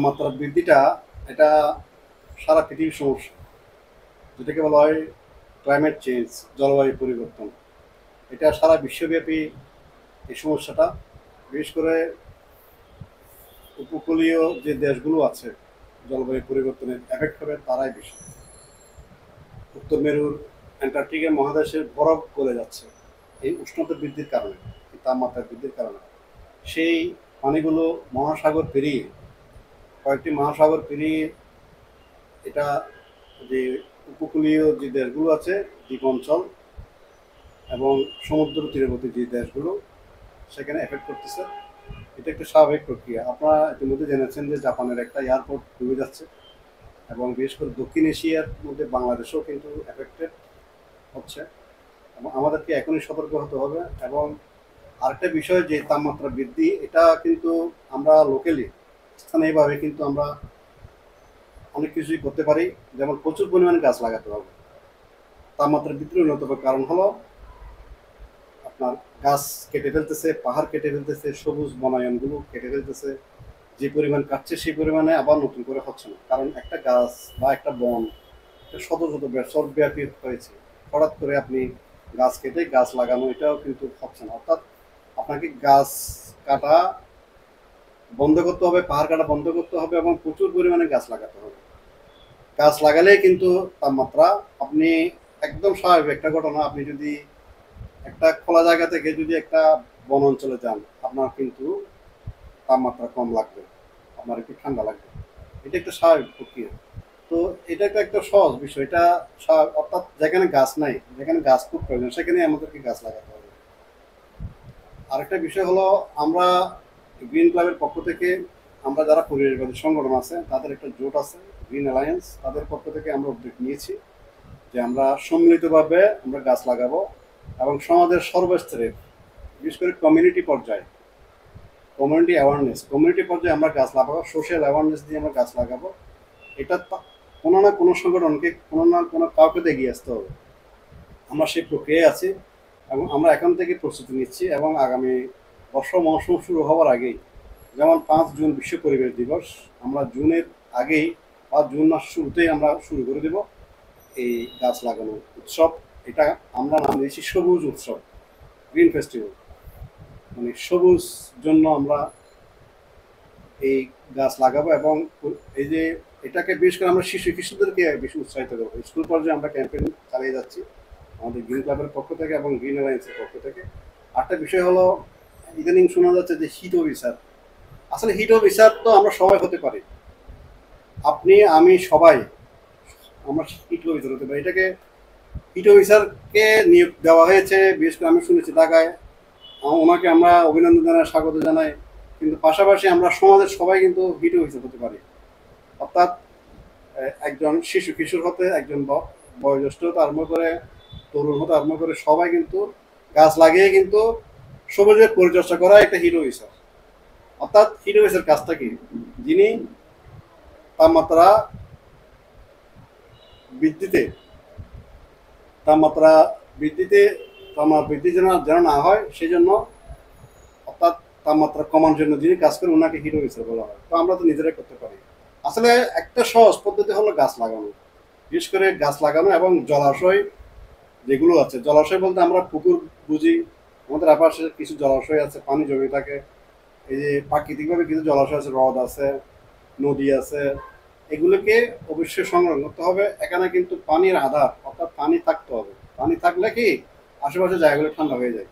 তাপমাত্রা বৃদ্ধিটা এটা সারা পৃথিবীর সমস্যা, যেটাকে বলা হয় ক্লাইমেট চেঞ্জ, জলবায়ু পরিবর্তন। এটা সারা বিশ্বব্যাপী এই সমস্যাটা, বিশেষ করে উপকূলীয় যে দেশগুলো আছে জলবায়ু পরিবর্তনের এফেক্ট হবে তারাই বেশি। উত্তর মেরুর অ্যান্টার্কটিকা মহাদেশের বরফ গলে যাচ্ছে এই উষ্ণতা বৃদ্ধির কারণে, এই তাপমাত্রা বৃদ্ধির কারণে। সেই পানিগুলো মহাসাগর পেরিয়ে, কয়েকটি মহাসাগর পেরিয়ে এটা যে উপকূলীয় যে দেশগুলো আছে, দ্বীপ অঞ্চল এবং সমুদ্র তীরবর্তী যে দেশগুলো, সেখানে এফেক্ট করতেছে। এটা একটা স্বাভাবিক প্রক্রিয়া। আপনারা ইতিমধ্যে জেনেছেন যে জাপানের একটা এয়ারপোর্ট ডুবে যাচ্ছে, এবং বিশেষ করে দক্ষিণ এশিয়ার মধ্যে বাংলাদেশও কিন্তু এফেক্টেড হচ্ছে, এবং আমাদেরকে এখনই সতর্ক হতে হবে। এবং আরেকটা বিষয় যে তাপমাত্রা বৃদ্ধি, এটা কিন্তু আমরা লোকালি স্থানীয়ভাবে কিন্তু আমরা অনেক কিছুই করতে পারি। যেমন প্রচুর পরিমাণে গাছ লাগাতে হবে। তাপমাত্রা বৃদ্ধির অন্যতম কারণ হলো আপনার গাছ কেটে ফেলতেছে, পাহাড় কেটে ফেলতেছে, সবুজ বনায়নগুলো কেটে ফেলতেছে। যে পরিমাণ কাটছে সেই পরিমাণে আবার নতুন করে হচ্ছে না, কারণ একটা গাছ বা একটা বন শত শত বছর ব্যাপী হয়েছে। হঠাৎ করে আপনি গাছ কেটে গাছ লাগানো এটাও কিন্তু হচ্ছে না। অর্থাৎ আপনাকে গাছ কাটা বন্ধ করতে হবে, পাহাড় কাটা বন্ধ করতে হবে, এবং প্রচুর পরিমাণে গাছ লাগাতে হবে। গাছ লাগালেই কিন্তু তাপমাত্রা, আপনি একদম স্বাভাবিক একটা ঘটনা, আপনি যদি একটা খোলা জায়গা থেকে যদি একটা বন অঞ্চলে যান, আপনার কিন্তু তাপমাত্রা কম লাগবে, আপনার একটু ঠান্ডা লাগবে। এটা একটা স্বাভাবিক প্রক্রিয়া। তো এটা একটা সহজ বিষয়। এটা অর্থাৎ যেখানে গাছ নাই, যেখানে গাছ খুব প্রয়োজন, সেখানে আমাদেরকে গাছ লাগাতে হবে। আরেকটা বিষয় হলো, আমরা গ্রিন ক্লাবের পক্ষ থেকে, আমরা যারা পরিবেশবাদী সংগঠন আছে তাদের একটা জোট আছে গ্রিন অ্যালায়েন্স, তাদের পক্ষ থেকে আমরা উদ্যোগ নিয়েছি যে আমরা সম্মিলিতভাবে আমরা গাছ লাগাবো, এবং সমাজের সর্বস্তরে, বিশেষ করে কমিউনিটি পর্যায়ে, কমিউনিটি পর্যায়ে আমরা গাছ লাগাবো, সোশ্যাল অ্যাওয়ারনেস দিয়ে আমরা গাছ লাগাবো। এটা কোনো না কোনো সংগঠনকে, কোনো না কোনো কাউকে এগিয়ে আসতে হবে। আমরা সেই প্রক্রিয়ায় আছি, এবং আমরা এখন থেকে প্রস্তুতি নিচ্ছি, এবং আগামী বর্ষা মৌসুম শুরু হওয়ার আগেই, যেমন 5 জুন বিশ্ব পরিবেশ দিবস, আমরা জুনের আগেই বা জুন মাস শুরুতেই আমরা শুরু করে দেব এই গাছ লাগানো উৎসব। এটা আমরা নাম দিয়েছি সবুজ উৎসব, গ্রিন ফেস্টিভ্যাল। মানে সবুজ জন্য আমরা এই গাছ লাগাবো, এবং এই যে এটাকে বিশেষ করে আমরা কিশোরদেরকে বেশি উৎসাহিত করবো। স্কুল পর্যায়ে আমরা ক্যাম্পেইন চালিয়ে যাচ্ছি আমাদের গ্রিন ক্লাবের পক্ষ থেকে এবং গ্রিন অ্যালায়েন্সের পক্ষ থেকে। আরেকটা বিষয় হলো, ইদানিং শোনা যাচ্ছে যে হিট অফিসার। আসলে হিট অফিসার তো আমরা সবাই হতে পারি, আপনি আমি সবাই আমরা হিট অফিসার হতে পারি। এটাকে হিট অফিসারকে নিয়োগ দেওয়া হয়েছে, বিশেষ করে আমি শুনেছি ঢাকায়। ওনাকে আমরা অভিনন্দন জানাই, স্বাগত জানাই। কিন্তু পাশাপাশি আমরা সমাজের সবাই কিন্তু হিট অফিসার হতে পারি। অর্থাৎ একজন শিশু কিশোর হতে, একজন বয়োজ্যেষ্ঠ হতে আরম্ভ করে, তরুণ হতে আরম্ভ করে, সবাই কিন্তু গাছ লাগিয়ে কিন্তু সবুজের পরিচর্যা করা একটা হিট অফিসার। অর্থাৎ হিট অফিসার কাজটা কি, যিনি তাপমাত্রা বৃদ্ধিতে তাপমাত্রা বৃদ্ধিতে তাপমাত্রা বৃদ্ধি যেন না হয় সেই জন্য, অর্থাৎ তাপমাত্রা কমানোর জন্য যিনি কাজ করেন ওনাকে হিট অফিসার বলা হয়। তো আমরা তো নিজেরাই করতে পারি। আসলে একটা সহজ পদ্ধতি হলো গাছ লাগানো, বিশেষ করে গাছ লাগানো। এবং জলাশয় যেগুলো আছে, জলাশয় বলতে আমরা পুকুর বুঝি। আমাদের আশেপাশে কিছু জলাশয় আছে, পানি জমে থাকে। এই যে প্রাকৃতিকভাবে কিছু জলাশয় আছে, হ্রদ আছে, নদী আছে, এগুলোকে অবশ্যই সংরক্ষণ করতে হবে। এখানে কিন্তু পানির আধার, অর্থাৎ পানি থাকতে হবে। পানি থাকলে কি আশেপাশে জায়গাগুলো ঠান্ডা হয়ে যায়।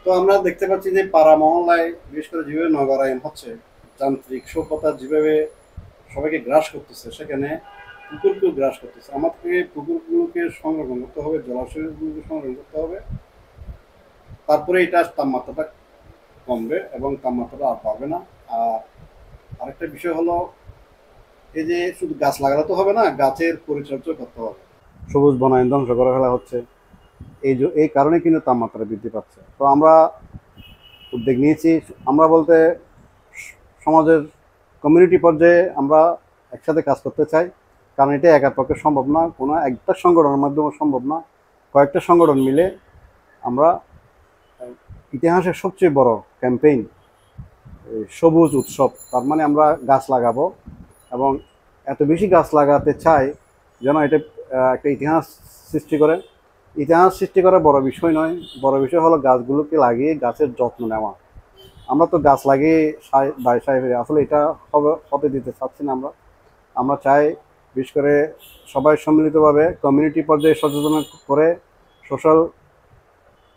তো আমরা দেখতে পাচ্ছি যে পাড়া মহল্লায়, বিশেষ করে যেভাবে নগরায়ন হচ্ছে, যান্ত্রিক সভ্যতা যেভাবে সবাইকে গ্রাস করতেছে, সেখানে পুকুরকেও গ্রাস করতেছে। আমাদেরকে পুকুরগুলোকে সংরক্ষণ করতে হবে, জলাশয়গুলোকে সংরক্ষণ করতে হবে। তারপরে এটা তাপমাত্রাটা কমবে এবং তাপমাত্রাটা আর বাড়বে না। আর আরেকটা বিষয় হলো, এই যে শুধু গাছ লাগালে তো হবে না, গাছের পরিচর্যা করতে হবে। সবুজ বনায়ন ধ্বংস করে ফেলা হচ্ছে, এই কারণে কিন্তু তাপমাত্রা বৃদ্ধি পাচ্ছে। তো আমরা উদ্যোগ নিয়েছি, আমরা বলতে সমাজের কমিউনিটি পর্যায়ে আমরা একসাথে কাজ করতে চাই, কারণ এটা একার পক্ষে সম্ভব না, কোনো একটা সংগঠনের মাধ্যমে সম্ভব না। কয়েকটা সংগঠন মিলে আমরা ইতিহাসের সবচেয়ে বড় ক্যাম্পেইন সবুজ উৎসব, তার মানে আমরা গাছ লাগাবো এবং এত বেশি গাছ লাগাতে চাই যেন এটা একটা ইতিহাস সৃষ্টি করে। ইতিহাস সৃষ্টি করা বড় বিষয় নয়, বড় বিষয় হলো গাছগুলোকে লাগিয়ে গাছের যত্ন নেওয়া। আমরা তো গাছ লাগিয়ে বাড়ি সাই ফেলি, আসলে এটা হতে দিতে চাচ্ছি না। আমরা আমরা চাই বিশেষ করে সবাই সম্মিলিতভাবে কমিউনিটি পর্যায়ে সচেতন করে, সোশ্যাল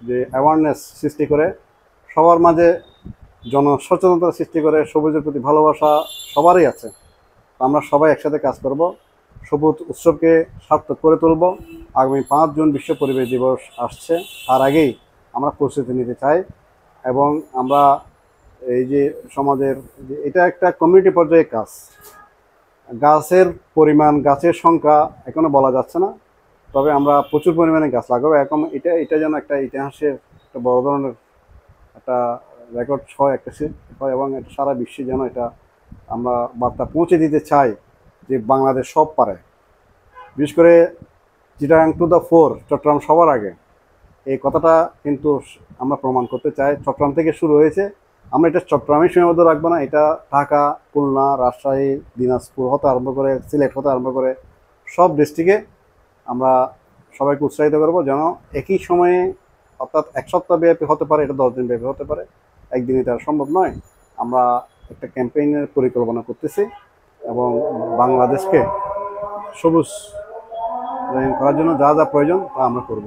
যে অ্যাওয়ারনেস সৃষ্টি করে, সবার মাঝে জনসচেতনতা সৃষ্টি করে। সবুজের প্রতি ভালোবাসা সবারই আছে, আমরা সবাই একসাথে কাজ করব, সবুজ উৎসবকে সার্থক করে তুলব। আগামী 5 জুন বিশ্ব পরিবেশ দিবস আসছে, তার আগেই আমরা প্রস্তুতি নিতে চাই। এবং আমরা এই যে সমাজের এটা একটা কমিউনিটি পর্যায়ে কাজ, গাছের পরিমাণ গাছের সংখ্যা এখনো বলা যাচ্ছে না, তবে আমরা প্রচুর পরিমাণে গাছ লাগাবো। এখন এটা এটা যেন একটা ইতিহাসের একটা বড় ধরনের একটা রেকর্ড হয়, একটা হয়, এবং এটা সারা বিশ্বে যেন এটা আমরা বার্তা পৌঁছে দিতে চাই যে বাংলাদেশ সব পারে। বিশেষ করে Chittagong to the fore, Chattogram সবার আগে, এই কথাটা কিন্তু আমরা প্রমাণ করতে চাই। চট্টগ্রাম থেকে শুরু হয়েছে, আমরা এটা চট্টগ্রামে সীমাবদ্ধ রাখবো না, এটা ঢাকা, খুলনা, রাজশাহী, দিনাজপুর হতে আরম্ভ করে সিলেট হতে আরম্ভ করে সব ডিস্ট্রিক্টে আমরা সবাইকে উৎসাহিত করবো যেন একই সময়ে, অর্থাৎ 1 সপ্তাহ ব্যাপী হতে পারে, এটা 10 দিন ব্যাপী হতে পারে, একদিনে তার সম্ভব নয়। আমরা একটা ক্যাম্পেইনের পরিকল্পনা করতেছি এবং বাংলাদেশকে সবুজ করার জন্য যা যা প্রয়োজন তা আমরা করব।